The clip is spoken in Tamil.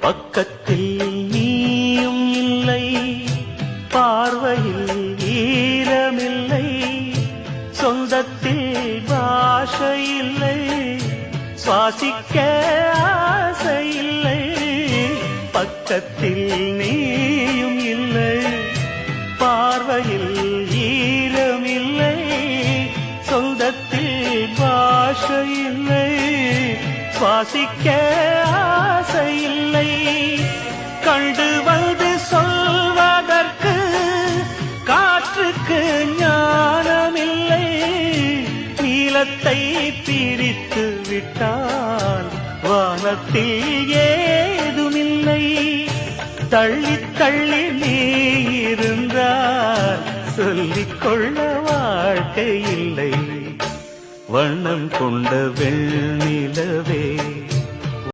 பக்கத்தில் நீயும் இல்லை, பார்வையில் ஈரமில்லை, சொந்தத்தில் பாஷை இல்லை, சுவாசிக்க ஆசை இல்லை. பக்கத்தில் நீயும் இல்லை, பார்வையில் ஈரமில்லை, சொந்தத்தில் பாஷை இல்லை, சுவாசிக்க ஆசை இல்லை. கண்டு வந்து சொல்வதற்கு காற்றுக்கு ஞானமில்லை, நீலத்தை பிரித்து விட்டால் வானத்தில் ஏதுமில்லை. தள்ளி தள்ளி நீ இருந்தால் சொல்லிக்கொள்ள வாழ்க்கை இல்லை. வண்ணம் கொண்ட வெண்ணிலவே